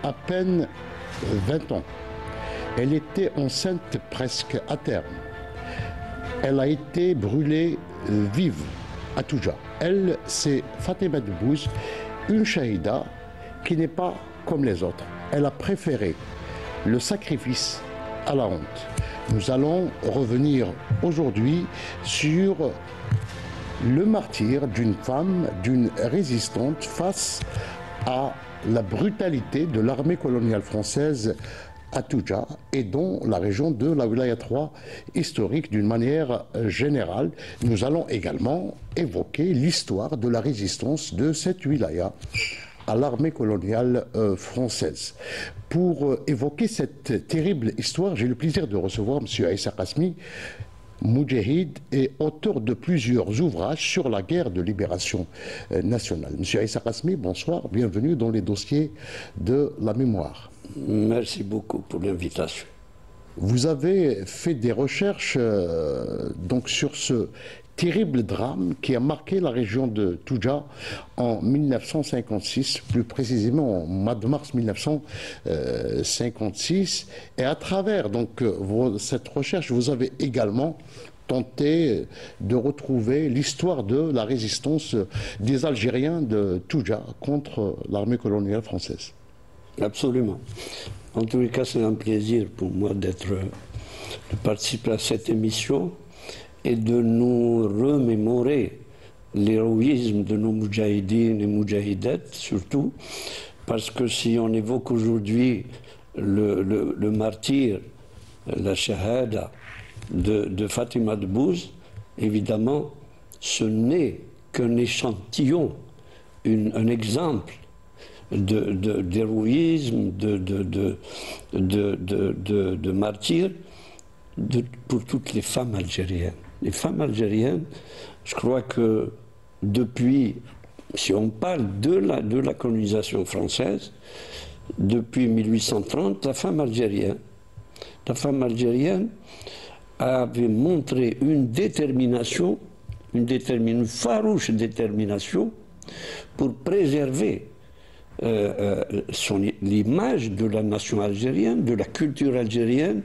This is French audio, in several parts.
à peine 20 ans. Elle était enceinte presque à terme. Elle a été brûlée vive à Touja. Elle, c'est Fatima Debbouz, une shahida qui n'est pas comme les autres. Elle a préféré le sacrifice à la honte. Nous allons revenir aujourd'hui sur le martyre d'une femme, d'une résistante face à la brutalité de l'armée coloniale française à Touja et dans la région de la Wilaya 3 historique d'une manière générale. Nous allons également évoquer l'histoire de la résistance de cette wilaya à l'armée coloniale française. Pour évoquer cette terrible histoire, j'ai le plaisir de recevoir M. Aïssa Qasmi, Moudjahid et auteur de plusieurs ouvrages sur la guerre de libération nationale. Monsieur Aïssa Qasmi, bonsoir, bienvenue dans les dossiers de la mémoire. Merci beaucoup pour l'invitation. Vous avez fait des recherches donc sur ce terrible drame qui a marqué la région de Touja en 1956, plus précisément au mois de mars 1956. Et à travers donc cette recherche, vous avez également tenté de retrouver l'histoire de la résistance des Algériens de Touja contre l'armée coloniale française. Absolument. En tous les cas, c'est un plaisir pour moi de participer à cette émission et de nous remémorer l'héroïsme de nos moudjahidines et moudjahidettes, surtout, parce que si on évoque aujourd'hui le martyr, la shahada de Fatima Debbouz, évidemment, ce n'est qu'un échantillon, un exemple d'héroïsme, de martyr pour toutes les femmes algériennes. Les femmes algériennes, je crois que depuis, si on parle de la colonisation française, depuis 1830, la femme algérienne avait montré une détermination, une farouche détermination pour préserver l'image de la nation algérienne, de la culture algérienne,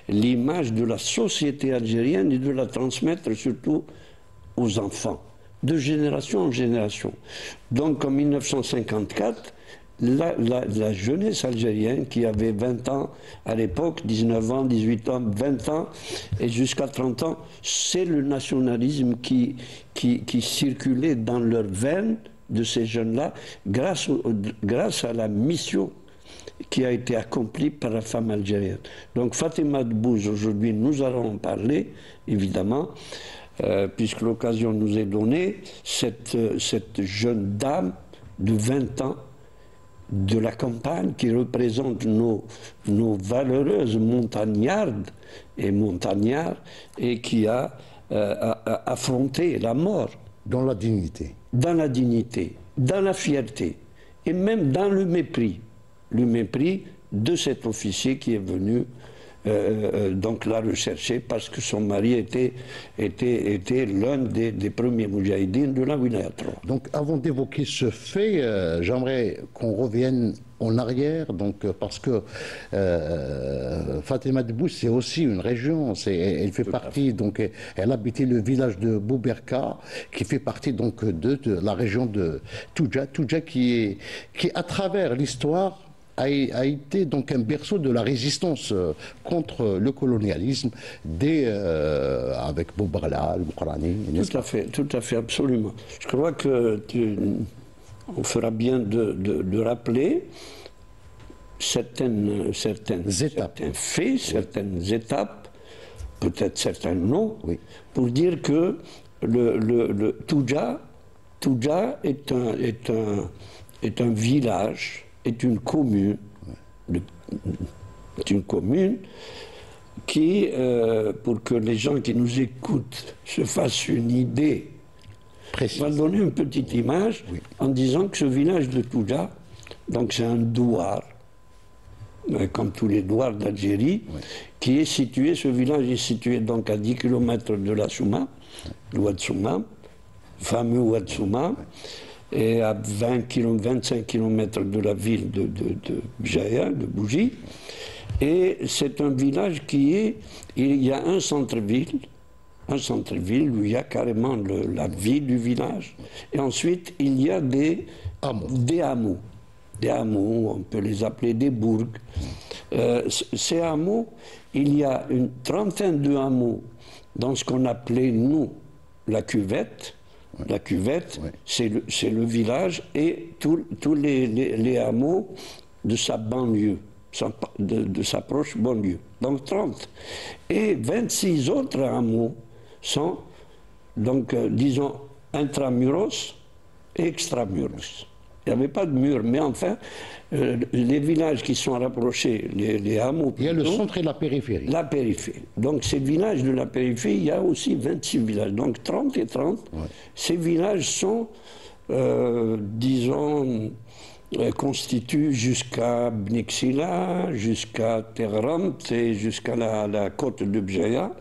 l'image de la société algérienne et de la transmettre surtout aux enfants, de génération en génération. Donc en 1954, la jeunesse algérienne qui avait 20 ans à l'époque, 19 ans, 18 ans, 20 ans et jusqu'à 30 ans, c'est le nationalisme qui circulait dans leurs veines de ces jeunes-là, grâce à la mission qui a été accomplie par la femme algérienne. Donc Fatima Debbouz, aujourd'hui, nous allons en parler, évidemment, puisque l'occasion nous est donnée, cette jeune dame de 20 ans de la campagne qui représente nos valeureuses montagnardes et montagnards et qui a affronté la mort. Dans la dignité. Dans la dignité, dans la fierté, et même dans le mépris de cet officier qui est venu donc la rechercher parce que son mari était l'un des premiers moudjahidines de la Wilaya 3. Donc avant d'évoquer ce fait, j'aimerais qu'on revienne en arrière, donc, parce que Fatima Debbouz, c'est aussi une région, elle fait partie, donc elle habitait le village de Bouberka, qui fait partie donc de la région de Touja, qui à travers l'histoire a été donc un berceau de la résistance contre le colonialisme avec Boubarla, Boukrani. Tout à fait, absolument. Je crois que on fera bien de rappeler certains faits, certaines étapes, peut-être certains noms, oui, pour dire que le Touja est un village, est une commune, qui, pour que les gens qui nous écoutent se fassent une idée, va donner une petite image, oui, en disant que ce village de Touja, donc c'est un douar, comme tous les douars d'Algérie, oui, qui est situé, ce village est situé donc à 10 km de la Souma, le Ouad Souma, fameux Ouad Souma, est à 25 km de la ville de Bjaya, de Bougie. Et c'est un village il y a un centre-ville où il y a carrément la vie du village. Et ensuite, il y a des hameaux. Des hameaux, on peut les appeler des bourgs. Ces hameaux, il y a une trentaine de hameaux dans ce qu'on appelait, nous, la cuvette. Ouais. La cuvette, ouais. C'est le village et tous les hameaux de sa banlieue, de sa proche banlieue. Donc 30. Et 26 autres hameaux sont, donc, disons, intramuros et extramuros. Il n'y avait pas de mur, mais enfin, les villages qui sont rapprochés, les hameaux... Plutôt, il y a le centre et la périphérie. La périphérie. Donc ces villages de la périphérie, il y a aussi 26 villages. Donc 30 et 30. Ouais. Ces villages sont, disons, constituent jusqu'à Bnixila, jusqu'à Terramt et jusqu'à la côte de Bjaya.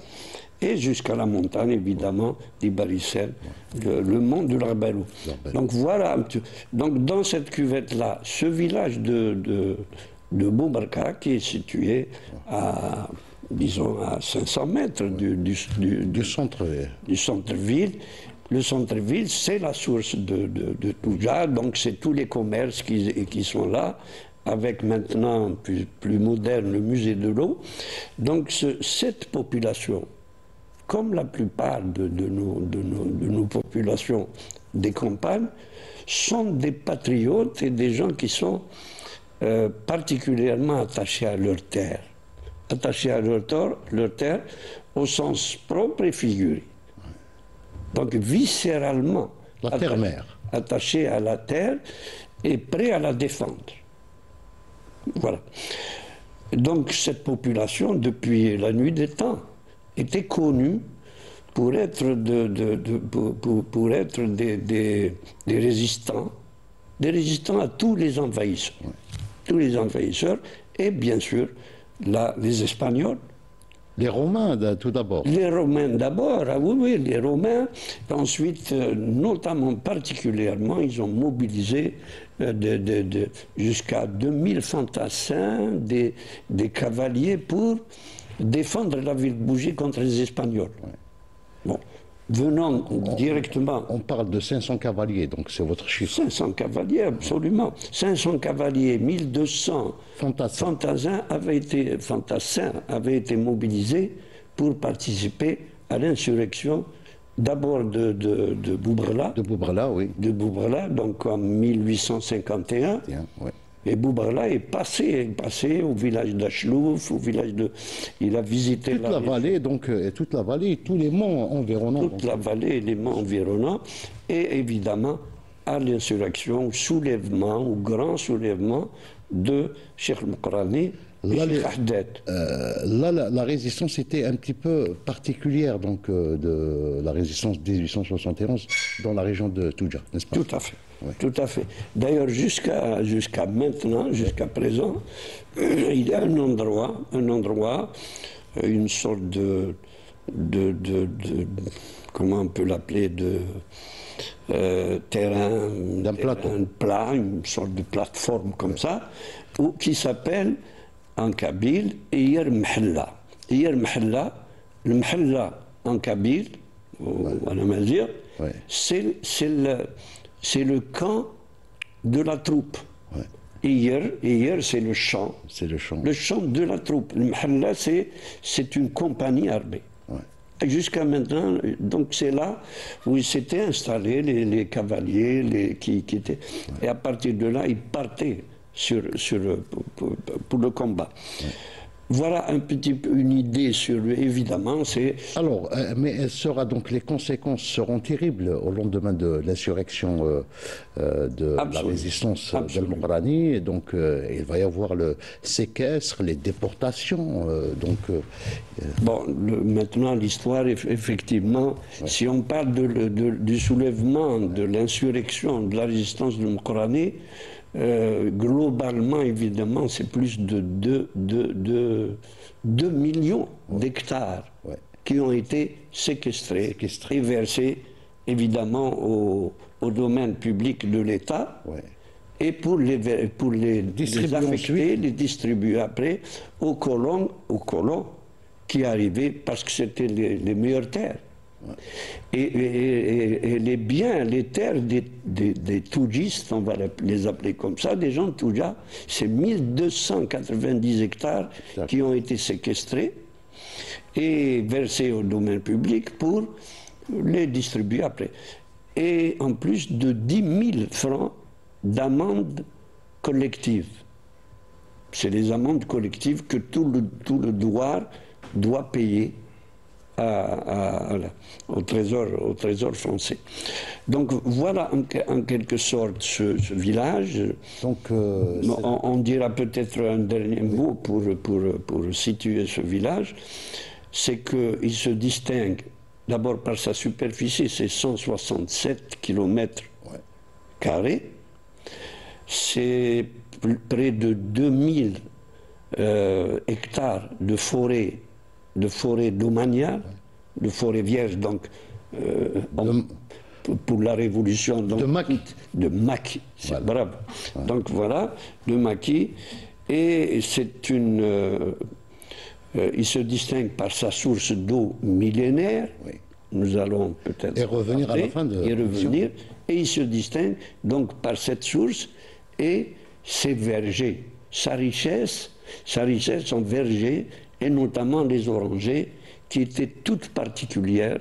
Et jusqu'à la montagne, évidemment, d'Ibaricel, le mont de l'Arbalou. Donc voilà, donc dans cette cuvette-là, ce village de Boubarka, qui est situé à, disons, à 500 mètres du centre-ville. Le centre-ville, c'est la source de Touja, donc c'est tous les commerces qui sont là, avec maintenant, plus moderne, le musée de l'eau. Donc cette population, comme la plupart de nos populations des campagnes, sont des patriotes et des gens qui sont particulièrement attachés à leur terre. Attachés à leur terre au sens propre et figuré. Donc viscéralement attachés à la terre et prêts à la défendre. Voilà. Donc cette population, depuis la nuit des temps, était connus pour être, des résistants à tous les envahisseurs. Ouais. Tous les envahisseurs, et bien sûr, les Espagnols. Les Romains, tout d'abord. Les Romains d'abord, ah oui, les Romains. Ensuite, notamment, particulièrement, ils ont mobilisé jusqu'à 2000 fantassins, des cavaliers pour défendre la ville de Bougie contre les Espagnols. Ouais. Bon, venant directement... On parle de 500 cavaliers, donc c'est votre chiffre. 500 cavaliers, absolument. 500 cavaliers, 1200 fantassins avaient été mobilisés pour participer à l'insurrection, d'abord de Boubrala. De Boubrala, oui. De Boubrala, donc en 1851. Ouais. Et Boubrala est passé au village d'Achlouf, au village de... Il a visité toute la vallée, donc, et toute la vallée, tous les monts environnants. Toute la vallée et les monts environnants, et évidemment à l'insurrection, au soulèvement, au grand soulèvement de Cheikh Mokrani et Cheikh Ahdet. Là, la résistance était un petit peu particulière, donc, de la résistance 1871 dans la région de Touja, n'est-ce pas? Tout à fait. Oui. Tout à fait. D'ailleurs, jusqu'à maintenant, jusqu'à présent, il y a un endroit, une sorte de comment on peut l'appeler, terrain, d'un plateau. Un plat, une sorte de plateforme comme ça, qui s'appelle en kabyle Yer Mhella. Yer Mhella, le Mhella en kabyle, en amazigh, c'est le camp de la troupe. Ouais. Hier, c'est le champ. C'est le champ. Le champ de la troupe. Le Mhalla, c'est une compagnie armée. Ouais. Jusqu'à maintenant, donc c'est là où ils s'étaient installés, les cavaliers, qui étaient. Ouais. Et à partir de là, ils partaient pour le combat. Ouais. Voilà un petit peu une idée sur lui, évidemment. Alors, mais les conséquences seront terribles au lendemain de l'insurrection de la résistance d'Al-Mokrani. Et donc, il va y avoir le séquestre, les déportations. Bon, maintenant, l'histoire, effectivement, si on parle du soulèvement, de l'insurrection, de la résistance de Mokrani, globalement, évidemment, c'est plus de 2 millions d'hectares qui ont été séquestrés et versés, évidemment, au domaine public de l'État, Ouais. et pour les Distribuer affecter, ensuite. les distribuer après aux colons qui arrivaient parce que c'était les meilleures terres. Ouais. Et les biens, les terres des Toudjistes, on va les appeler comme ça, des gens de Toudja, c'est 1290 hectares qui ont été séquestrés et versés au domaine public pour les distribuer après. Et en plus de 10 000 francs d'amende collective. C'est les amendes collectives que tout le douar doit payer au trésor français. Donc voilà en quelque sorte ce village. Donc, On dira peut-être un dernier mot pour situer ce village. C'est qu'il se distingue d'abord par sa superficie, c'est 167 km carrés. C'est près de 2000 hectares de forêt domaniale, de forêt vierge, donc pour la révolution donc, de maquis, c'est voilà. bravo. Ouais. Donc voilà, de maquis, et c'est il se distingue par sa source d'eau millénaire. Oui. Nous allons peut-être et revenir à la fin de et revenir, et il se distingue donc par cette source et ses vergers, sa richesse en vergers, et notamment les orangers, qui étaient toutes particulières.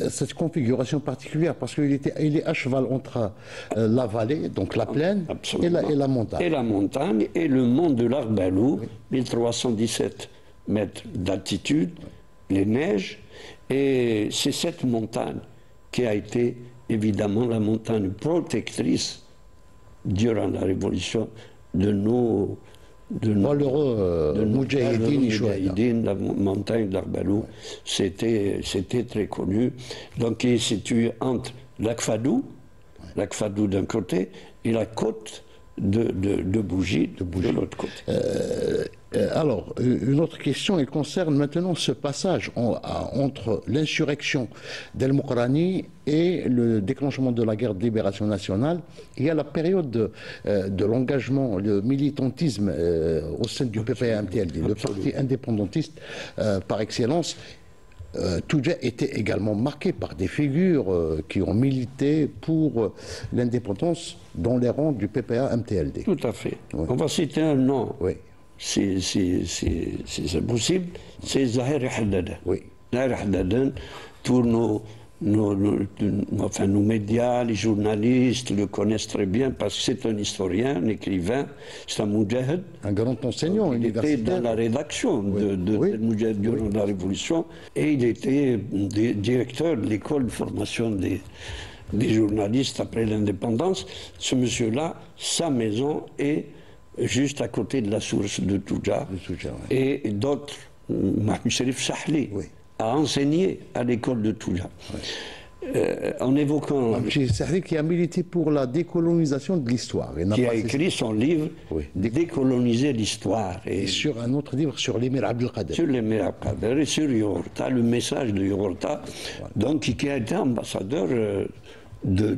Cette configuration particulière, parce qu'il est à cheval entre la vallée, donc la plaine, et la montagne. Et la montagne, et le mont de l'Arbalou, 1317 mètres d'altitude, les neiges, et c'est cette montagne qui a été évidemment la montagne protectrice durant la révolution de nos Moudjahidine, la montagne d'Arbalou, c'était très connu. Donc il est situé entre l'Akfadou d'un côté, et la côte de Bougie de l'autre côté. Alors, une autre question, elle concerne maintenant ce passage entre l'insurrection d'El Mokrani et le déclenchement de la guerre de libération nationale. Il y a la période de l'engagement, le militantisme au sein du PPA-MTLD, le parti indépendantiste par excellence. Toudja était également marqué par des figures qui ont milité pour l'indépendance dans les rangs du PPA-MTLD. Tout à fait. Oui. On va citer un nom. Oui. Si c'est possible, c'est Zahir Haddad. Oui. Zahir Haddad, tous nos médias, les journalistes le connaissent très bien parce que c'est un historien, un écrivain, c'est un moudjahid. Un grand enseignant universitaire. Il était dans la rédaction de Moudjahid durant la Révolution, et il était directeur de l'école de formation des journalistes après l'indépendance. Ce monsieur-là, sa maison est juste à côté de la source de Toudja. Et d'autres, Mahmoud Sherif Sahli, a enseigné à l'école de Toudja. En évoquant... Mahmoud Sahli qui a milité pour la décolonisation de l'histoire. Qui a écrit son livre Décoloniser l'histoire. Et sur un autre livre sur l'émir Abdelkader. Sur l'émir Abdelkader et sur Yorta, le message de Yorta, donc qui a été ambassadeur... de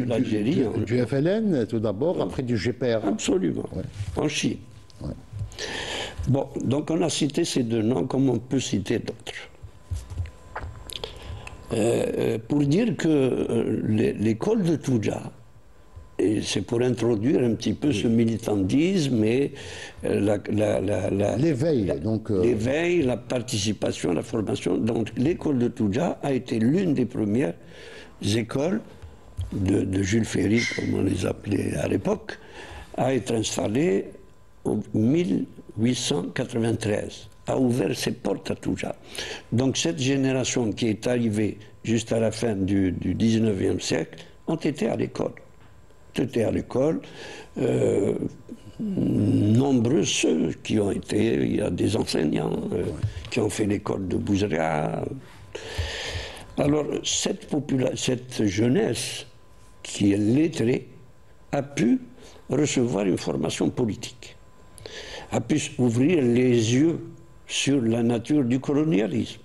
l'Algérie. Du FLN tout d'abord, après du GPR. Absolument, en Chine. Ouais. Bon, donc on a cité ces deux noms, comme on peut citer d'autres. Pour dire que l'école de Toudja, et c'est pour introduire un petit peu ce militantisme et l'éveil, l'éveil, la participation, la formation. Donc l'école de Toudja a été l'une des premières écoles de Jules Ferry, comme on les appelait à l'époque, a été installée en 1893, a ouvert ses portes à Toudja. Donc cette génération qui est arrivée juste à la fin du 19e siècle ont été à l'école. Nombreux ceux qui ont été, il y a des enseignants qui ont fait l'école de Bouzria. Alors, cette jeunesse qui est lettrée a pu recevoir une formation politique, a pu ouvrir les yeux sur la nature du colonialisme,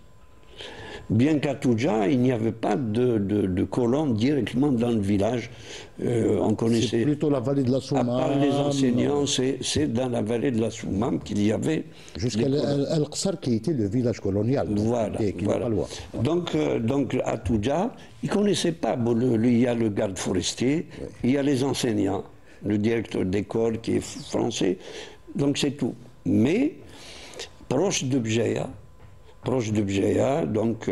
Bien qu'à Touja, il n'y avait pas de colonne directement dans le village. On connaissait. C'est plutôt la vallée de la Soumam. À part les enseignants, c'est dans la vallée de la Soumam qu'il y avait. Jusqu'à Al-Qsar qui était le village colonial. Voilà. Qui voilà. Pas loin. Donc à Touja, ils ne connaissaient pas. Bon, il y a le garde forestier, il y a les enseignants, le directeur d'école qui est français. Donc c'est tout. Mais proche de Bjaya, donc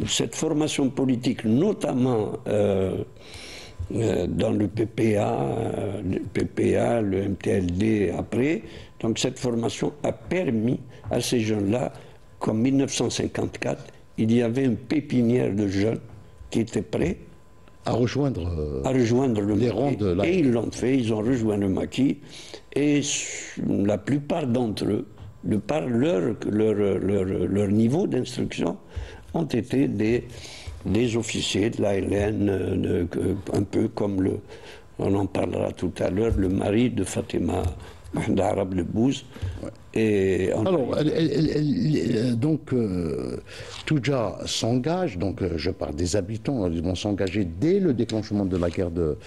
cette formation politique, notamment dans le PPA, le MTLD après, donc cette formation a permis à ces jeunes-là, qu'en 1954, il y avait une pépinière de jeunes qui étaient prêts à rejoindre le les rangs de la... Et ils l'ont fait, ils ont rejoint le maquis, et la plupart d'entre eux, de par leur niveau d'instruction, ont été des officiers de l'ALN, un peu comme on en parlera tout à l'heure, le mari de Fatima Mahdarab le Bouz. Ouais. Et alors, donc, Touja s'engage, donc je parle des habitants, ils vont s'engager dès le déclenchement de la guerre de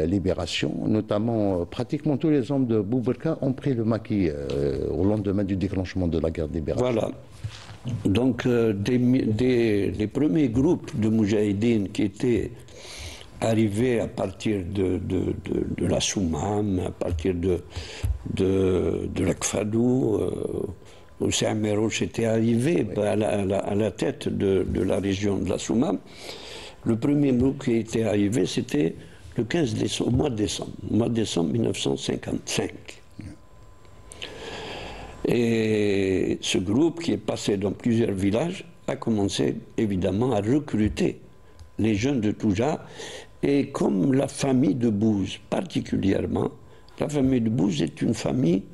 libération, notamment pratiquement tous les hommes de Boubarka ont pris le maquis au lendemain du déclenchement de la guerre de libération. Voilà. Donc, les premiers groupes de Moudjahidines qui étaient arrivés à partir de la Soumam, à partir de l'Akfadou, où Samerouch était arrivé à la tête de la région de la Soumam. Le premier groupe qui était arrivé, c'était le 15 décembre, au mois de décembre 1955. Et ce groupe, qui est passé dans plusieurs villages, a commencé évidemment à recruter les jeunes de Touja. Et comme la famille de Bouz, particulièrement, la famille de Bouz est une famille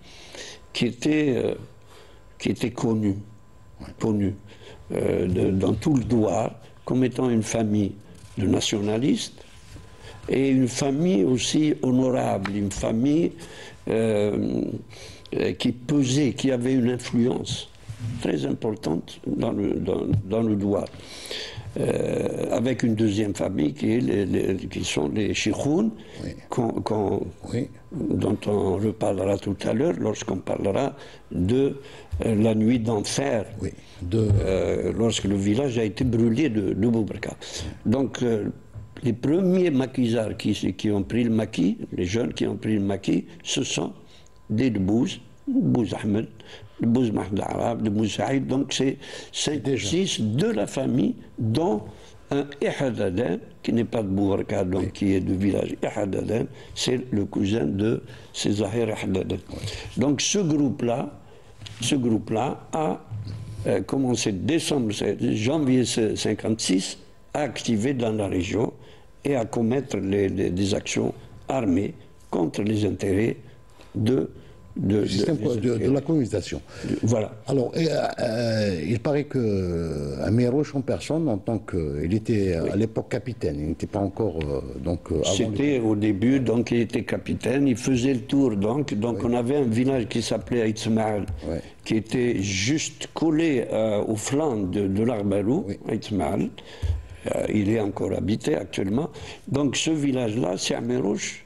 qui était connue dans tout le Douar comme étant une famille de nationalistes et une famille aussi honorable, une famille qui pesait, qui avait une influence très importante dans le Douar. Avec une deuxième famille qui sont les Chikhoun, dont on reparlera tout à l'heure lorsqu'on parlera de la nuit d'enfer, lorsque le village a été brûlé de Boubarka. Donc les premiers maquisards qui ont pris le maquis, les jeunes qui ont pris le maquis, ce sont des Bouz Ahmed, de Bouz Mahdarab, de Bouz Saïd, donc c'est 5 ou 6 de la famille, dont un Ihadaden, qui n'est pas de Boubarka, donc qui est du village Ihadaden, c'est le cousin de Zahir Ihadaden. Donc ce groupe-là a commencé janvier 1956, à activer dans la région et à commettre des actions armées contre les intérêts de la colonisation. Voilà. Alors, il paraît que Amirouche en personne, en tant qu'il était à l'époque capitaine, il n'était pas encore C'était au début, donc il était capitaine, il faisait le tour, donc on avait un village qui s'appelait Aïtzmaal, qui était juste collé au flanc de l'Arbalou, Aïtzmaal. Il est encore habité actuellement. Donc ce village-là, c'est Amirouche.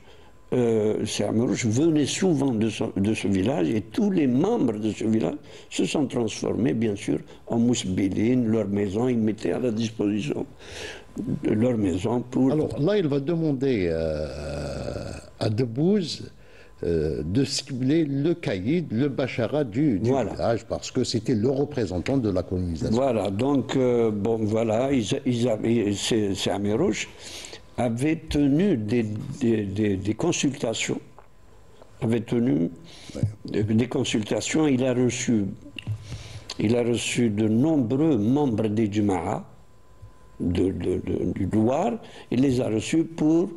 Samerouch venait souvent de ce village et tous les membres de ce village se sont transformés, bien sûr, en mousbilines, leur maison, ils mettaient à la disposition de leur maison pour... Alors là, il va demander à Debouz de cibler le caïd, le bachara du village, parce que c'était le représentant de la colonisation. Voilà, donc, Samerouch avait tenu des consultations. Des consultations. Il a reçu de nombreux membres des Juma'a du Douar. Il les a reçus pour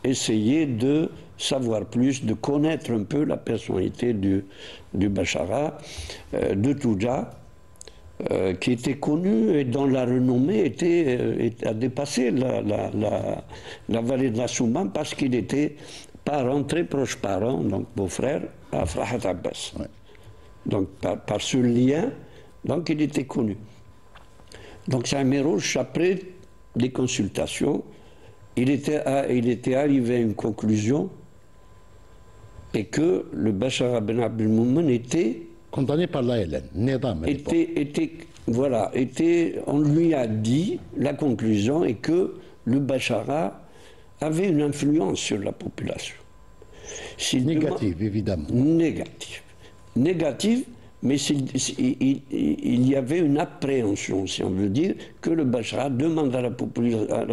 essayer de savoir plus, de connaître un peu la personnalité du Bachara, de Touja, qui était connu et dont la renommée a dépassé la vallée de la Soumam parce qu'il était parent, très proche parent, donc beau-frère, à Frahat Abbas. Donc par ce lien, donc il était connu. Donc Saint-Mérouche, après des consultations, il était arrivé à une conclusion et que le Bachar Ben Abdelmoumen était Condamné par l'ALN, Nedam à l'époque. on lui a dit, la conclusion est que le Bachara avait une influence sur la population. Négative, évidemment. Négative, mais il y avait une appréhension, si on veut dire, que le Bachara demande à la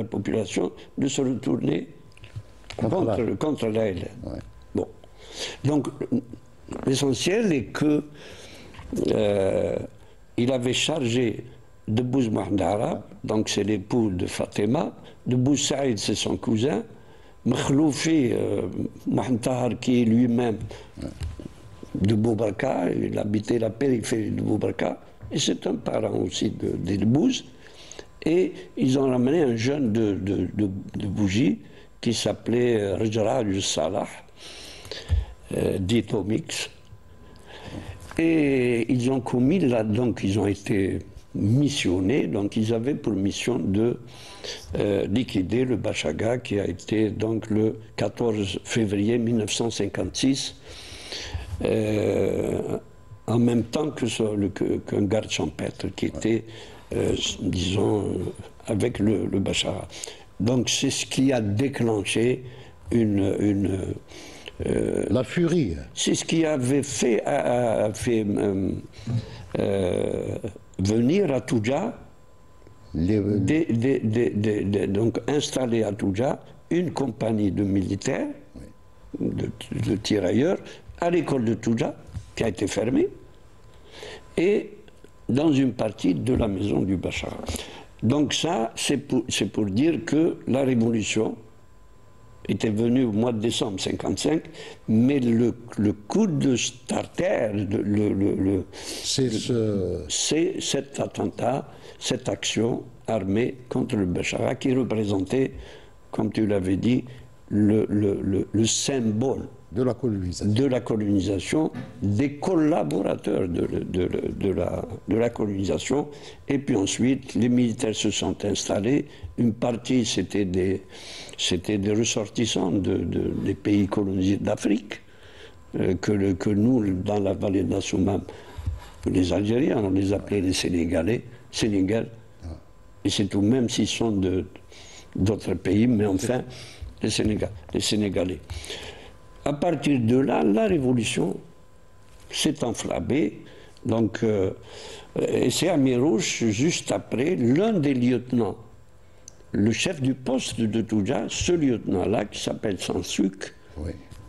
population de se retourner contre l'ALN. Ouais. Bon. Donc, l'essentiel est que il avait chargé de Bouz Mahdara, donc c'est l'époux de Fatima, de Bouz Saïd, c'est son cousin, Makhloufi Mahntahar, qui est lui-même de Boubarka, il habitait la périphérie de Boubarka, et c'est un parent aussi de Bouz, et ils ont ramené un jeune de Bougie qui s'appelait Rajraj Salah, dit Omix. Et ils ont commis là, donc ils ont été missionnés, donc ils avaient pour mission de liquider le Bachaga qui a été donc le 14 février 1956, en même temps qu'un garde champêtre qui était, disons, avec le Bachara. Donc c'est ce qui a déclenché la furie. C'est ce qui avait fait venir à Toudja, donc installer à Toudja une compagnie de militaires, de tirailleurs, à l'école de Toudja, qui a été fermée, et dans une partie de la maison du Bachar. Donc ça, c'est pour dire que la révolution était venu au mois de décembre 1955, mais le coup de starter, c'est cet attentat, cette action armée contre le Bachara qui représentait, comme tu l'avais dit, le symbole de la colonisation, des collaborateurs de la colonisation. Et puis ensuite, les militaires se sont installés. Une partie, c'était des ressortissants des pays colonisés d'Afrique, que nous, dans la vallée d'Assoumam, les Algériens, on les appelait les Sénégal. Et c'est tout, même s'ils sont d'autres pays, mais enfin, les Sénégalais. À partir de là, la révolution s'est enflammée. Donc, et c'est à Mirouche, juste après, l'un des lieutenants, le chef du poste de Toudja, ce lieutenant-là, qui s'appelle Sansuc,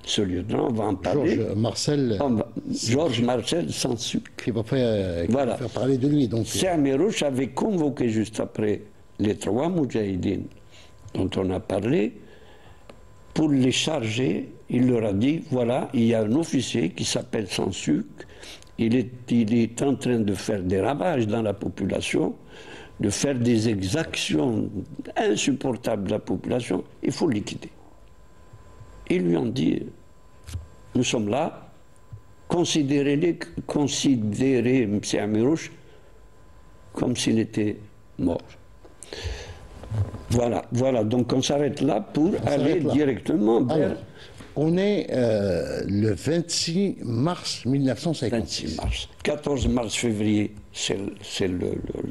ce lieutenant, on va en parler. Georges Marcel Sansuc. Qui va faire parler de lui. C'est à Mirouche avait convoqué juste après les 3 Moudjahidines dont on a parlé, pour les charger. Il leur a dit, voilà, il y a un officier qui s'appelle Sansuc, il est en train de faire des ravages dans la population, de faire des exactions insupportables de la population, il faut le liquider. Ils lui ont dit, nous sommes là, considérez M. Amirouche comme s'il était mort. Voilà, donc on s'arrête là pour aller directement vers... Alors, on est le 26 mars 1956. 26 mars. 14 mars, février, c'est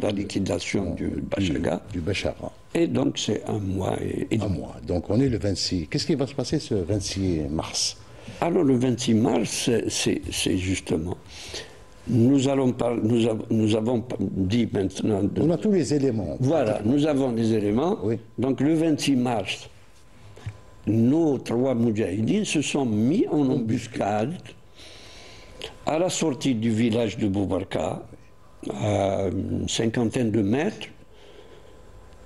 la liquidation du Bachara. Et donc c'est un mois et demi. Un mois. Donc on est le 26. Qu'est-ce qui va se passer ce 26 mars? Alors le 26 mars, c'est justement... Nous avons dit maintenant... On a tous les éléments. Voilà, nous avons des éléments. Oui. Donc le 26 mars, nos 3 Moudjahidines se sont mis en embuscade à la sortie du village de Boubarka, à une 50aine de mètres.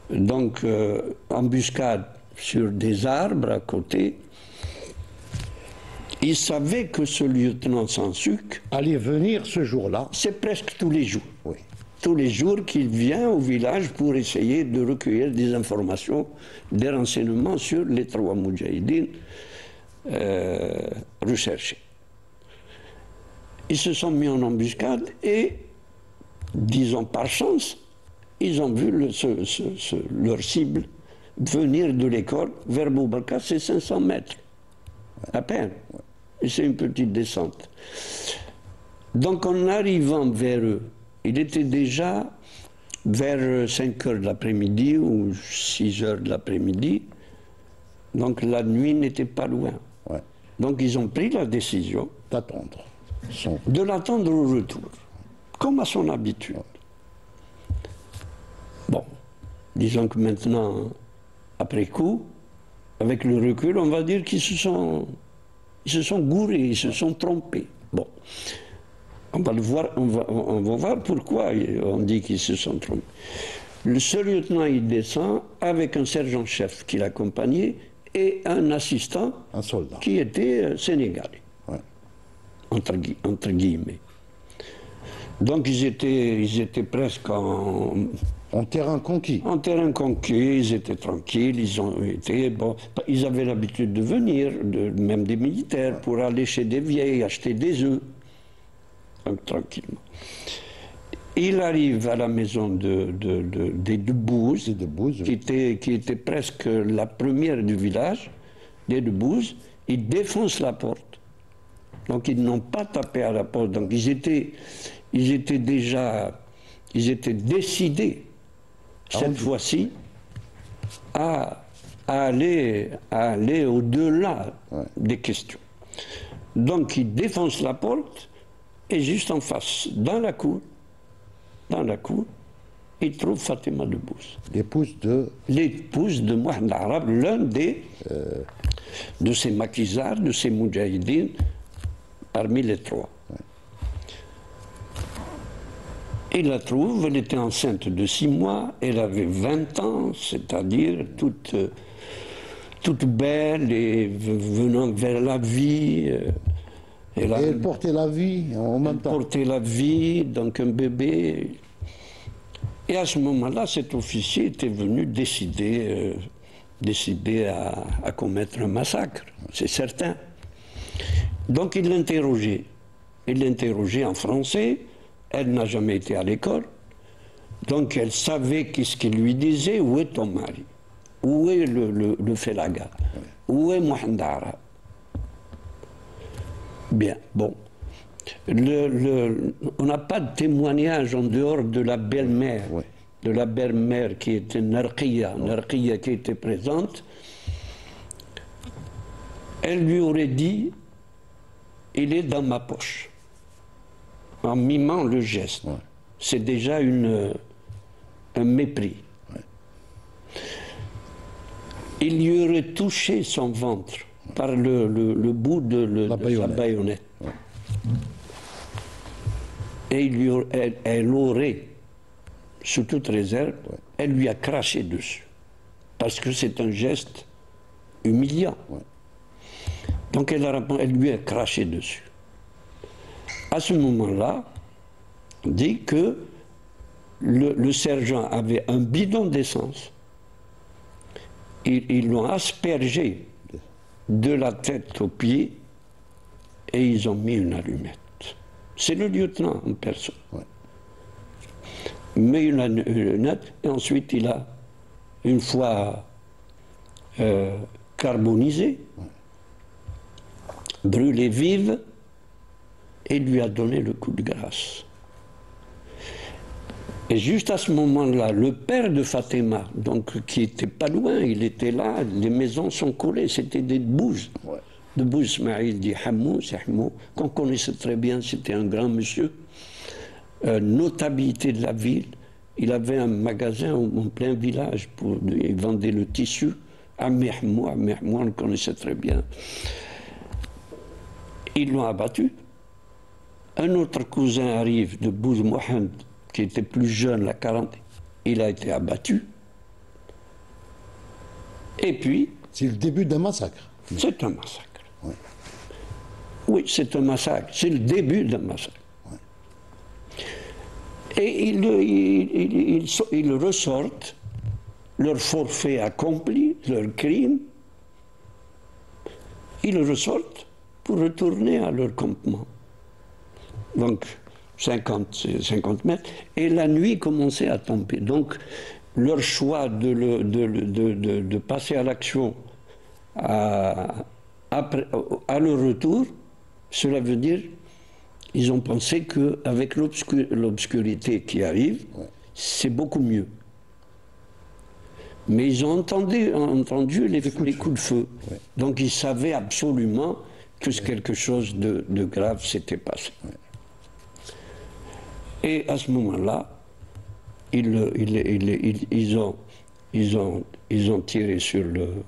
Donc, embuscade sur des arbres à côté. Il savait que ce lieutenant Sansuc allait venir ce jour-là. C'est presque tous les jours. Oui. Tous les jours qu'il vient au village pour essayer de recueillir des informations, des renseignements sur les 3 Moudjahidines recherchés. Ils se sont mis en embuscade et, disons par chance, ils ont vu leur cible venir de l'école vers Boubacar, c'est 500 mètres, à peine. Et c'est une petite descente. Donc en arrivant vers eux, il était déjà vers 5 heures de l'après-midi ou 6 heures de l'après-midi, donc la nuit n'était pas loin. Ouais. Donc ils ont pris la décision d'attendre. De l'attendre au retour, comme à son habitude. Bon, disons que maintenant, après coup, avec le recul, on va dire qu'ils se sont gourés, ils se sont trompés. Bon, on va voir pourquoi on dit qu'ils se sont trompés. Le seul lieutenant, il descend avec un sergent-chef qui l'accompagnait et un assistant, un soldat, qui était sénégalais. Ouais. Entre guillemets. Donc ils étaient presque en terrain conquis. En terrain conquis, ils étaient tranquilles, ils avaient l'habitude de venir, même des militaires, pour aller chez des vieilles, acheter des œufs. Donc tranquillement. Il arrive à la maison des Debbouze, qui était presque la première du village, des Debbouze. Il défonce la porte. Donc ils n'ont pas tapé à la porte. Donc ils étaient décidés, cette fois-ci, à aller au-delà des questions. Donc ils défoncent la porte et juste en face, dans la cour, ils trouvent Fatima Debbouze. L'épouse de Mohamed Arab, l'un de ces maquisards, de ces moudjahidines, parmi les 3. Ouais. Il la trouve, elle était enceinte de 6 mois, elle avait 20 ans, c'est-à-dire toute belle et venant vers la vie. Et elle portait la vie en même temps. Elle portait la vie, donc un bébé. Et à ce moment-là, cet officier était venu décider à commettre un massacre, c'est certain. Donc il l'interrogeait. Il l'interrogeait en français. Elle n'a jamais été à l'école. Donc elle savait qu'est-ce qu'il lui disait. Où est ton mari? Où est le Félaga? Où est Mohamed Arab? Bien, bon. On n'a pas de témoignage en dehors de la belle-mère. Oui. De la belle-mère qui était Narqiya qui était présente. Elle lui aurait dit: il est dans ma poche, en mimant le geste. Ouais. C'est déjà un mépris. Ouais. Il lui aurait touché son ventre par le bout de sa baïonnette. Ouais. Et elle aurait, sous toute réserve, elle lui a craché dessus. Parce que c'est un geste humiliant. Ouais. Donc elle lui a craché dessus. À ce moment-là, on dit que le sergent avait un bidon d'essence. Ils l'ont aspergé de la tête aux pieds et ils ont mis une allumette. C'est le lieutenant en personne. Ouais. Mais une allumette et ensuite il a, une fois carbonisé, brûlé vive, et lui a donné le coup de grâce. Et juste à ce moment-là, le père de Fatima, donc qui était pas loin, il était là, les maisons sont collées, c'était des Debbouze. Ouais. Debbouze Ismaïl dit Hamou, c'est Hamou, qu'on connaissait très bien, c'était un grand monsieur, notabilité de la ville. Il avait un magasin en plein village, il vendait le tissu. Ammi Hamou, on le connaissait très bien. Ils l'ont abattu. Un autre cousin arrive de Bouz Mohamed, qui était plus jeune, la 40, il a été abattu. Et puis... C'est le début d'un massacre. C'est un massacre. Ouais. Oui, c'est un massacre. C'est le début d'un massacre. Ouais. Et ils ressortent leur forfait accompli, leur crime. Ils ressortent pour retourner à leur campement. Donc, 50 mètres, et la nuit commençait à tomber. Donc, leur choix de passer à l'action à leur retour, cela veut dire ils ont pensé qu'avec l'obscurité qui arrive, c'est beaucoup mieux. Mais ils ont entendu les coups de feu. Ouais. Donc ils savaient absolument que quelque chose de grave s'était passé. Ouais. Et à ce moment-là, ils ont tiré sur le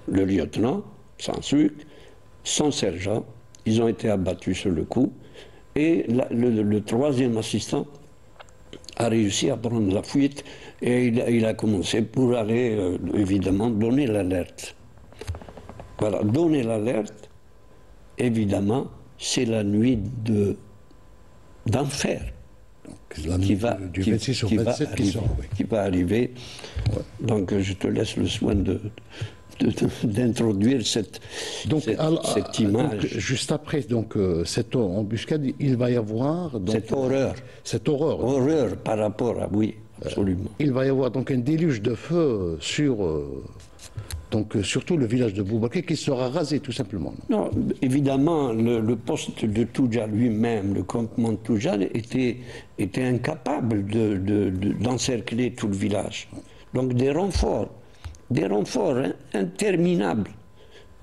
lieutenant, sans sucre, son sergent. Ils ont été abattus sur le coup. Et le troisième assistant a réussi à prendre la fuite. Et il a commencé pour aller, évidemment, donner l'alerte. Voilà, donner l'alerte, évidemment, c'est la nuit d'enfer. Du 26 au 27 qui va arriver. Ouais. Donc je te laisse le soin d'introduire cette image. Donc, juste après cette embuscade, il va y avoir cette horreur. Cette horreur. Horreur par rapport à oui, absolument. Il va y avoir donc un déluge de feu surtout le village de Boubaké qui sera rasé tout simplement. Non, évidemment, le poste de Touja lui-même, le campement de Touja, était incapable d'encercler tout le village. Donc des renforts interminables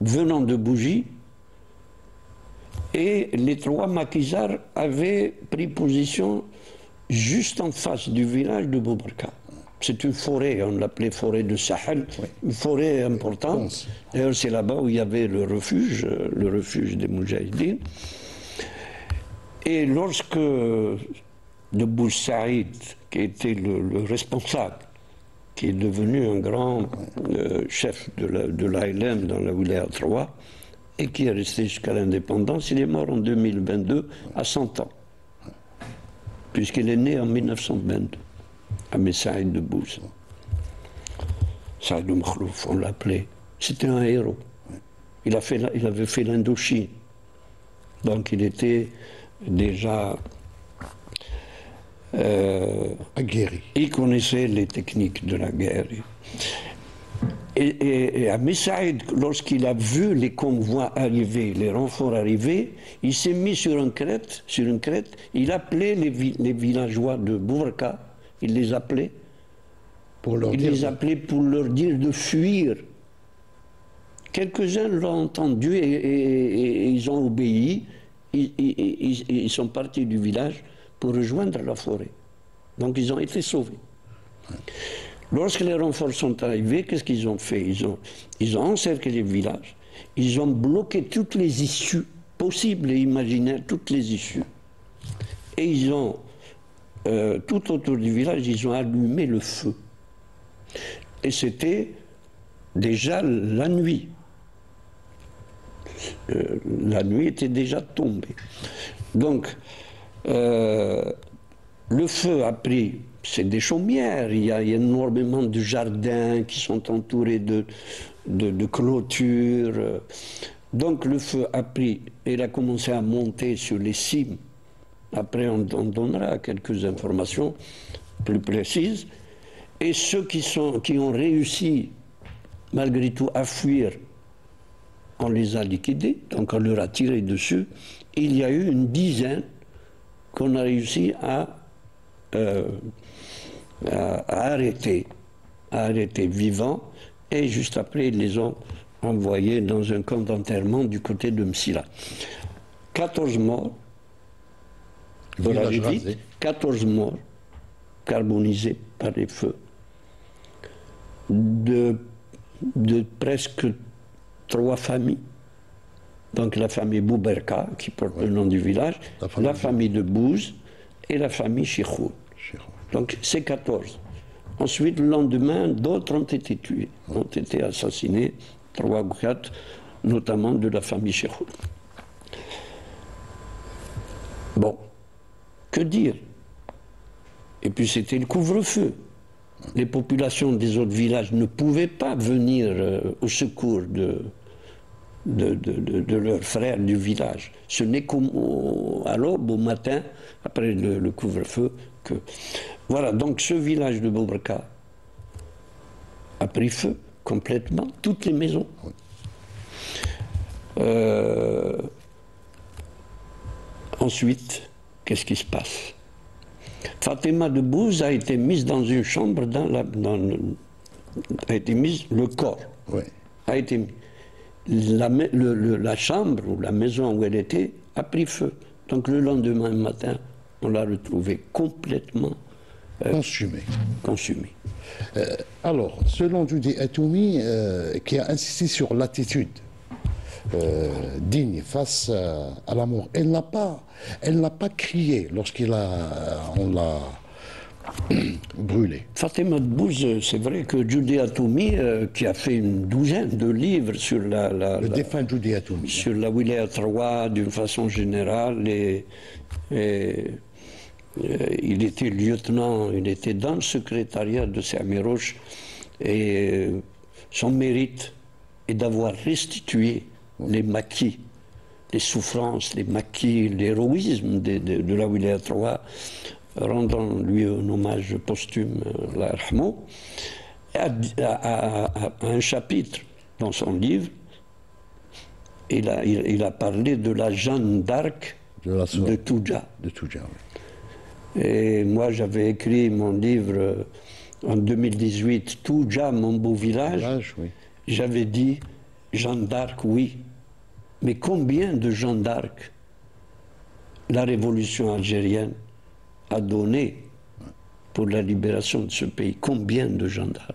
venant de Bougie, et les trois maquisards avaient pris position juste en face du village de Boubarka. C'est une forêt, on l'appelait forêt de Sahel, oui. Une forêt importante. D'ailleurs, c'est là-bas où il y avait le refuge des Moudjahidines. Et lorsque le Bouch Saïd, qui était le responsable, qui est devenu un grand chef de l'ALM dans la wilaya 3, et qui est resté jusqu'à l'indépendance, il est mort en 2022 à 100 ans, puisqu'il est né en 1922. Ahmed Saïd de Bouz. Saïd Makhlouf, on l'appelait. C'était un héros. Il avait fait l'Indochine. Donc il était déjà aguerri. Il connaissait les techniques de la guerre. Et Ahmed Saïd, lorsqu'il a vu les convois arriver, les renforts arriver, il s'est mis sur une crête, il appelait les villageois de Boubarka. Il les appelait pour leur dire de fuir. Quelques-uns l'ont entendu et ils ont obéi. Ils sont partis du village pour rejoindre la forêt. Donc ils ont été sauvés. Lorsque les renforts sont arrivés, qu'est-ce qu'ils ont fait? Ils ont encerclé le village. Ils ont bloqué toutes les issues possibles et imaginaires, toutes les issues. Et ils ont tout autour du village, ils ont allumé le feu. Et c'était déjà la nuit. La nuit était déjà tombée. Donc, le feu a pris, c'est des chaumières, il y a énormément de jardins qui sont entourés de clôtures. Donc le feu a pris, il a commencé à monter sur les cimes. Après, on donnera quelques informations plus précises. Et ceux qui ont réussi, malgré tout, à fuir, on les a liquidés, donc on leur a tiré dessus. Il y a eu une dizaine qu'on a réussi à arrêter vivants. Et juste après, ils les ont envoyés dans un camp d'enterrement du côté de Msila. 14 morts. 14 morts carbonisés par les feux de presque 3 familles. Donc la famille Boubarka, qui porte le nom du village, la famille de Bouz et la famille Chikhoun. Donc c'est 14. Ensuite, le lendemain, d'autres ont été tués, ont été assassinés, 3 ou 4, notamment de la famille Chikhoun. Bon. Que dire? Et puis c'était le couvre-feu. Les populations des autres villages ne pouvaient pas venir au secours de leurs frères du village. Ce n'est qu'à l'aube, au matin, après le couvre-feu, que... Voilà, donc ce village de Boubrka a pris feu complètement, toutes les maisons. Ensuite, qu'est-ce qui se passe? Fatima de Bouz a été mise dans une chambre, a été mise, le corps a été mis. La chambre ou la maison où elle était a pris feu. Donc le lendemain matin, on l'a retrouvée complètement consumée. Alors, selon Judy Atoumi, qui a insisté sur l'attitude digne face à la mort, elle n'a pas crié lorsqu'on l'a brûlé. Fatima de Bouz, c'est vrai que Judy Atoumi, qui a fait une douzaine de livres sur le défunt Judy Atoumi, sur la wilaya Trawa d'une façon générale, il était lieutenant, il était dans le secrétariat de Sami Roche, et son mérite est d'avoir restitué les maquis, les souffrances, les maquis, l'héroïsme de la wilaya Trawa, rendant lui un hommage posthume, à un chapitre dans son livre, il a parlé de la Jeanne d'Arc de Touja. Et moi, j'avais écrit mon livre en 2018, Touja, mon beau village. J'avais dit Jeanne d'Arc, oui, mais combien de Jeanne d'Arc la révolution algérienne a donné pour la libération de ce pays? Combien de Jeanne d'Arc,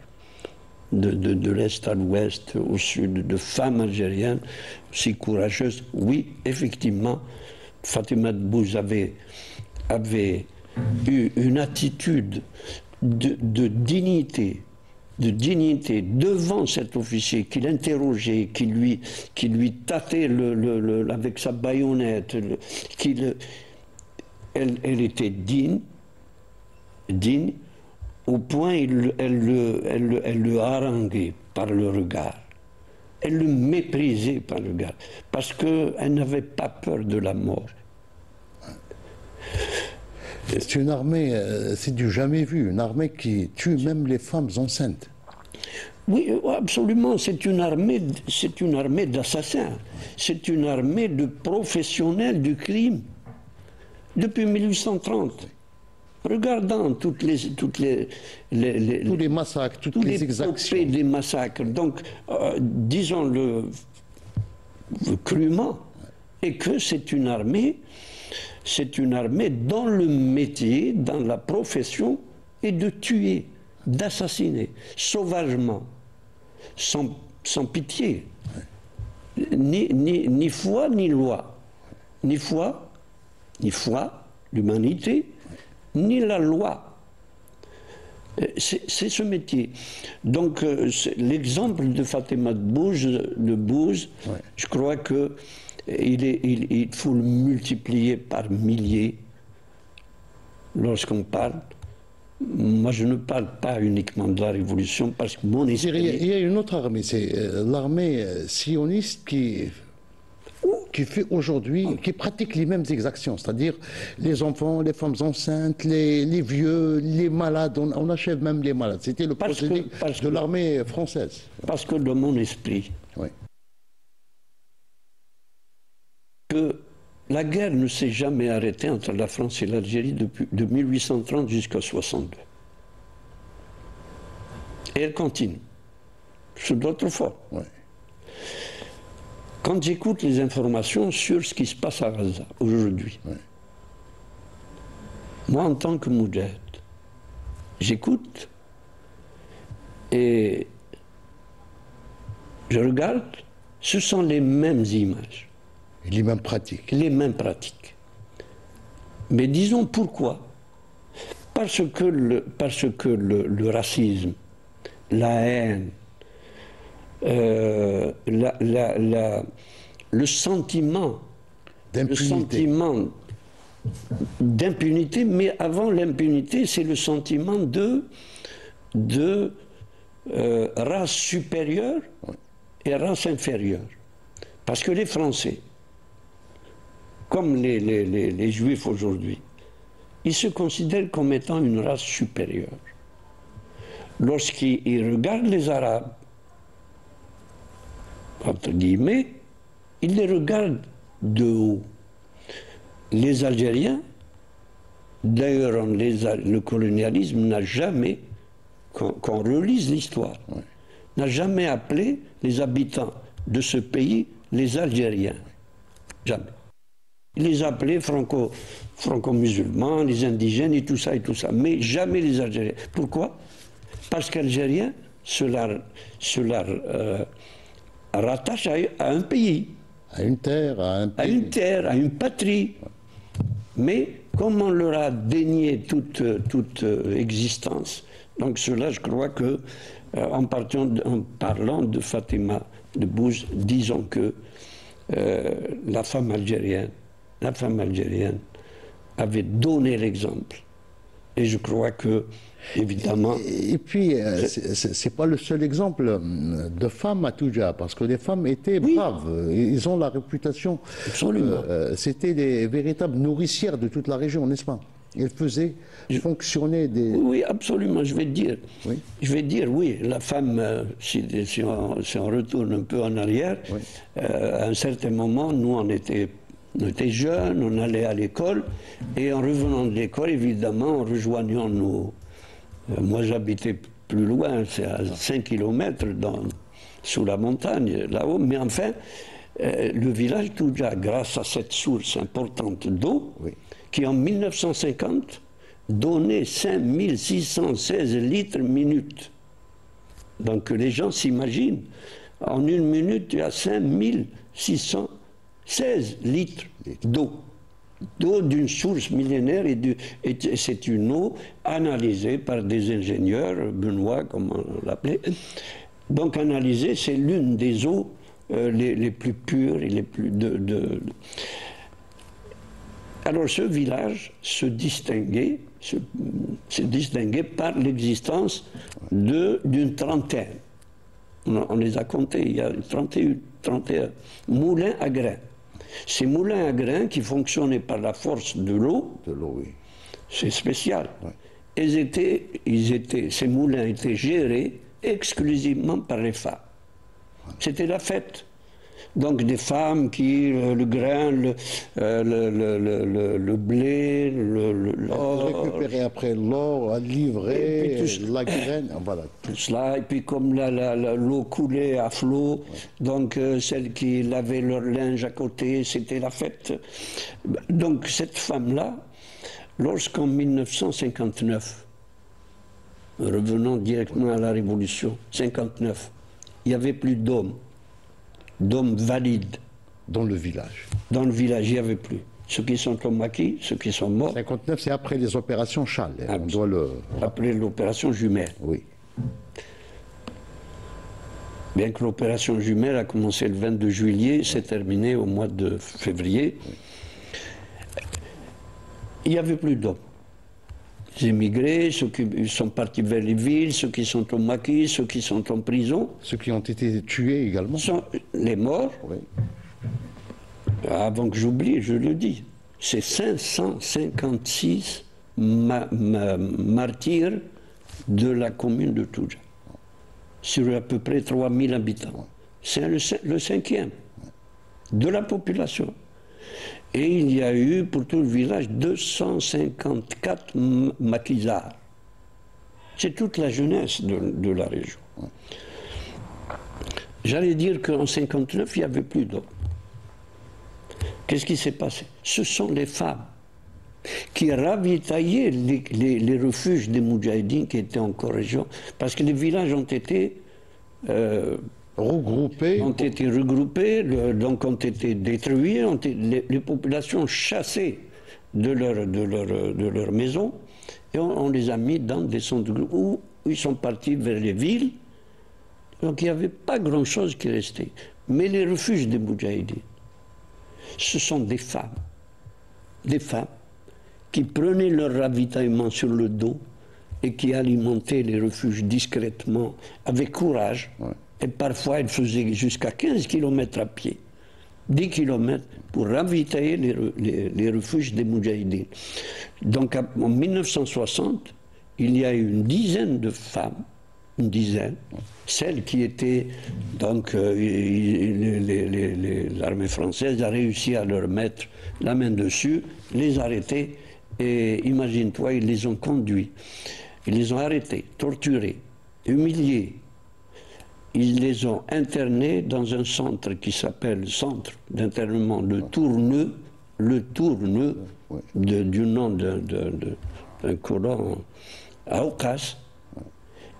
de l'Est à l'Ouest, au Sud, de femmes algériennes si courageuses? Oui, effectivement, Fatima de Bouz avait eu une attitude de dignité devant cet officier qui l'interrogeait, qui lui tâtait avec sa baïonnette, elle était digne, au point elle le haranguait par le regard. Elle le méprisait par le regard, parce qu'elle n'avait pas peur de la mort. C'est une armée, c'est du jamais vu, une armée qui tue même les femmes enceintes. Oui, absolument, c'est une armée d'assassins, c'est une armée de professionnels du crime. Depuis 1830, regardant tous les massacres, toutes les exactions, des massacres. Donc, disons-le crûment, et que c'est une armée dans le métier, dans la profession, et de tuer, d'assassiner, sauvagement, sans pitié, ni foi ni loi, ni foi, l'humanité, ni la loi. C'est ce métier. Donc, l'exemple de Fatima de Bouz, je crois que il faut le multiplier par milliers lorsqu'on parle. Moi, je ne parle pas uniquement de la Révolution, parce que mon esprit... Il y a une autre armée, c'est l'armée sioniste qui fait aujourd'hui, qui pratique les mêmes exactions, c'est-à-dire les enfants, les femmes enceintes, les vieux, les malades, on achève même les malades. C'était le procédé de l'armée française. Parce que dans mon esprit, que la guerre ne s'est jamais arrêtée entre la France et l'Algérie de 1830 jusqu'à 62. Et elle continue, sous d'autres formes. Quand j'écoute les informations sur ce qui se passe à Gaza aujourd'hui, moi en tant que moudjahid, j'écoute et je regarde, ce sont les mêmes images. Les mêmes pratiques. Les mêmes pratiques. Mais disons pourquoi? Parce que le racisme, la haine, le sentiment d'impunité, mais avant l'impunité, c'est le sentiment de race supérieure et race inférieure. Parce que les Français, comme les Juifs aujourd'hui, ils se considèrent comme étant une race supérieure. Lorsqu'ils regardent les Arabes, entre guillemets, ils les regardent de haut. Les Algériens, d'ailleurs, le colonialisme n'a jamais, qu'on relise l'histoire, n'a jamais appelé les habitants de ce pays les Algériens. Jamais. Il les appelait franco-musulmans, les indigènes et tout ça, mais jamais les Algériens. Pourquoi? Parce qu'Algérien se leur rattache à un pays. À une terre, à un pays. À une terre, à une patrie. Mais comme on leur a dénié toute existence, donc cela, je crois que, en parlant de Fatima de Bouz, disons que la femme algérienne avait donné l'exemple. Et je crois que, évidemment... Et puis, c'est pas le seul exemple de femmes à Toudja, parce que les femmes étaient braves. Ils ont la réputation... Absolument. C'était des véritables nourricières de toute la région, n'est-ce pas? Elles faisaient fonctionner des... Oui, absolument, je vais dire. Oui. Je vais dire, oui, la femme, si on retourne un peu en arrière, à un certain moment, nous, on était jeunes, on allait à l'école, et en revenant de l'école, évidemment, en rejoignant nos... moi, j'habitais plus loin, c'est à 5 km sous la montagne, là-haut, mais enfin, le village Toudja, grâce à cette source importante d'eau, qui en 1950 donnait 5616 litres minute. Donc les gens s'imaginent, en une minute, il y a 5616 litres d'eau d'une source millénaire, et c'est une eau analysée par des ingénieurs, Benoît, comme on l'appelait. Donc analysée, c'est l'une des eaux les plus pures et les plus Alors ce village se distinguait par l'existence d'une trentaine. On les a comptés, il y a 31 moulins à grains. Ces moulins à grains qui fonctionnaient par la force de l'eau, c'est spécial. Ces moulins étaient gérés exclusivement par les femmes. C'était la fête. Donc des femmes qui, le grain, le blé, l'or... Récupérer après l'or, à livrer, la graine, voilà. Tout cela, et puis comme l'eau coulait à flot, donc celles qui lavaient leur linge à côté, c'était la fête. Donc cette femme-là, lorsqu'en 1959, revenons directement à la Révolution, 59, il n'y avait plus d'hommes valides. Dans le village. Dans le village, il n'y avait plus. Ceux qui sont au maquis, ceux qui sont morts. 59, c'est après les opérations Châle. On doit après l'opération Jumelle. Oui. Bien que l'opération Jumelle a commencé le 22 juillet, s'est terminée au mois de février. Il n'y avait plus d'hommes. Les émigrés, ceux qui sont partis vers les villes, ceux qui sont au maquis, ceux qui sont en prison. Ceux qui ont été tués également. Les morts. Avant que j'oublie, je le dis. C'est 556 martyrs de la commune de Toudja, sur à peu près 3000 habitants. C'est le cinquième de la population. Et il y a eu, pour tout le village, 254 maquisards. C'est toute la jeunesse de la région. J'allais dire qu'en 1959, il n'y avait plus d'hommes. Qu'est-ce qui s'est passé? Ce sont les femmes qui ravitaillaient les refuges des Moudjahidines qui étaient encore région, parce que les villages ont été regroupés, donc ont été détruits, les populations chassées de leur maison, et on les a mis dans des centres de où ils sont partis vers les villes. Donc il n'y avait pas grand-chose qui restait. Mais les refuges des Moudjahidines, ce sont des femmes qui prenaient leur ravitaillement sur le dos et qui alimentaient les refuges discrètement, avec courage. Et parfois, elles faisaient jusqu'à 15 km à pied. 10 kilomètres pour ravitailler les refuges des Moudjahidines. Donc en 1960, il y a eu une dizaine de femmes, une dizaine, celles qui étaient, donc l'armée française a réussi à leur mettre la main dessus, les arrêter, et imagine-toi, ils les ont conduits, ils les ont arrêtés, torturés, humiliés. Ils les ont internés dans un centre qui s'appelle le centre d'internement Le Tourneux, du nom d'un colon à Aucas.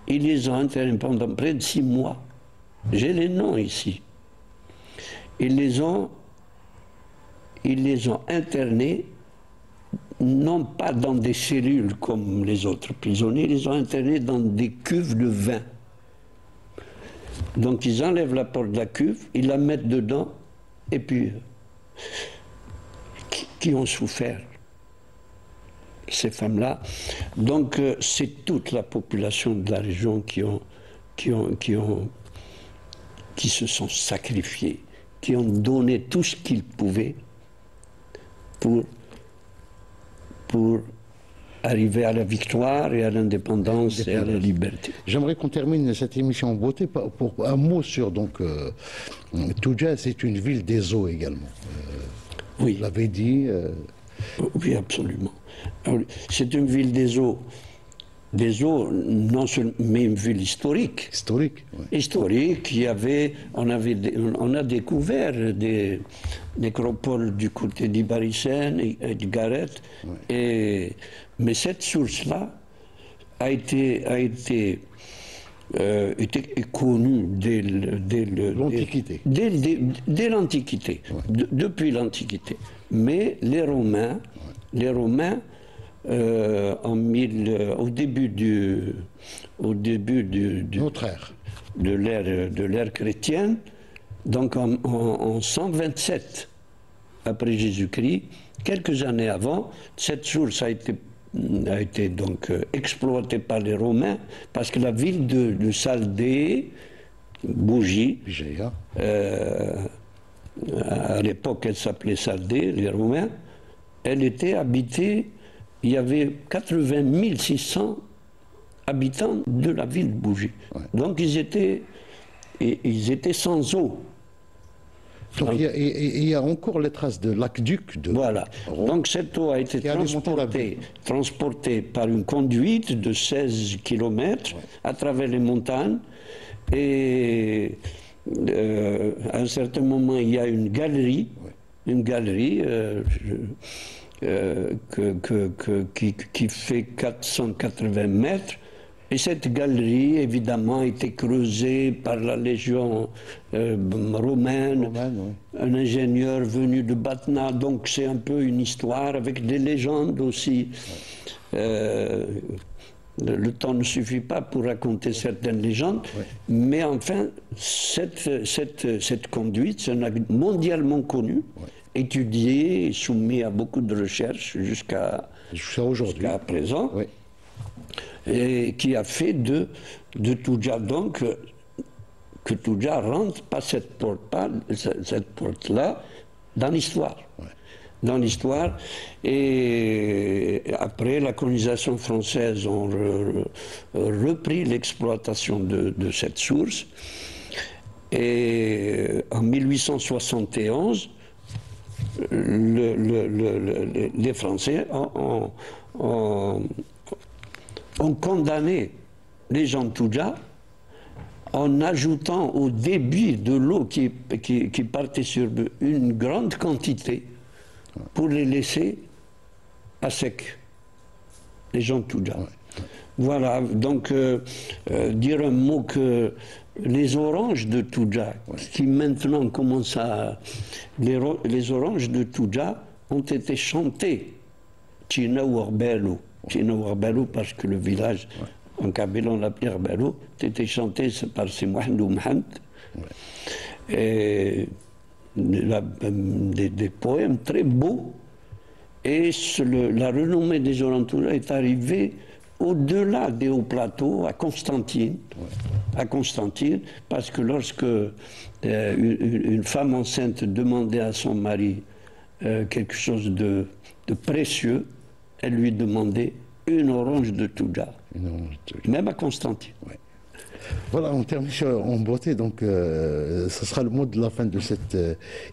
Ils les ont internés pendant près de 6 mois. J'ai les noms ici. Ils les ont internés, non pas dans des cellules comme les autres prisonniers, ils les ont internés dans des cuves de vin. Donc ils enlèvent la porte de la cuve, ils la mettent dedans, et puis qui ont souffert, ces femmes-là. Donc c'est toute la population de la région qui se sont sacrifiés, qui ont donné tout ce qu'ils pouvaient pour arriver à la victoire et à l'indépendance et à la liberté. J'aimerais qu'on termine cette émission en beauté pour un mot sur Toudja, c'est une ville des eaux également. Oui. Vous l'avez dit. Oui, absolument. C'est une ville des eaux, non seulement, mais une ville historique. Historique. Ouais. Historique. On a découvert des nécropoles du côté d'Ibaricène et de Gareth. Ouais. Mais cette source-là a été connue dès l'Antiquité. Dès l'Antiquité, ouais. Depuis l'Antiquité. Mais les Romains, au début notre ère. de l'ère chrétienne, donc en 127 après Jésus-Christ, quelques années avant, cette source a été donc exploitée par les Romains, parce que la ville de Saldée, Bougie, à l'époque elle s'appelait Saldée, les Romains, elle était habitée, il y avait 80 600 habitants de la ville de Bougie. Ouais. Donc ils étaient sans eau. Donc il y a encore les traces de l'aqueduc de Voilà. Rome. Donc cette eau a été transportée par une conduite de 16 km ouais. à travers les montagnes. Et à un certain moment, il y a une galerie, qui fait 480 mètres. Et cette galerie, évidemment, a été creusée par la Légion romaine, oui. Un ingénieur venu de Batna, donc c'est un peu une histoire avec des légendes aussi. Ouais. Le temps ne suffit pas pour raconter certaines légendes, ouais. Mais enfin, cette conduite, c'est mondialement connue, ouais. Étudiée, soumise à beaucoup de recherches jusqu'à présent. Ouais. Et qui a fait de Toudja, donc, que Toudja rentre par cette porte-là dans l'histoire. Ouais. Dans l'histoire. Et après, la colonisation française a repris l'exploitation de cette source. Et en 1871, les Français ont condamné les gens de Toudja en ajoutant au débit de l'eau qui partait sur eux une grande quantité pour les laisser à sec, les gens de Toudja. Ouais. Voilà, donc dire un mot que les oranges de Toudja, ouais. Qui maintenant commencent à... Les oranges de Toudja ont été chantées, Tchina Ouarbelou. Tchina Ouarbelou, parce que le village, ouais. En Kabyle, on l'appelait Ouarbelou, a été chanté par Mohamed Mohamed. Et des poèmes très beaux. Et la renommée des oranges est arrivée au-delà des hauts plateaux, à Constantine. Ouais. à Constantine, parce que lorsque une femme enceinte demandait à son mari quelque chose de précieux, elle lui demandait une orange de Touja, même à Constantine. Ouais. Voilà, on termine en beauté, donc ce sera le mot de la fin de cette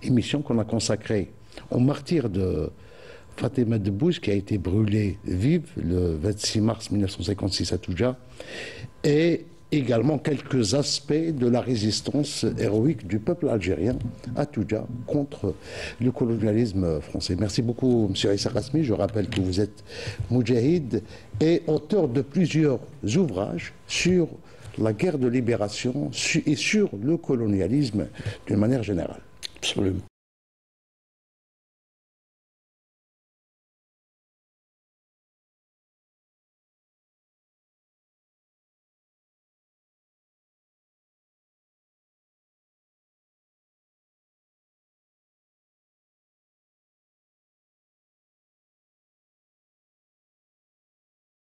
émission qu'on a consacrée au martyr de Fatima Debbouze, qui a été brûlée vive le 26 mars 1956 à Touja, et également quelques aspects de la résistance héroïque du peuple algérien à Touja contre le colonialisme français. Merci beaucoup, M. Issa Qasmi. Je rappelle que vous êtes moudjahid et auteur de plusieurs ouvrages sur la guerre de libération et sur le colonialisme d'une manière générale. Absolument.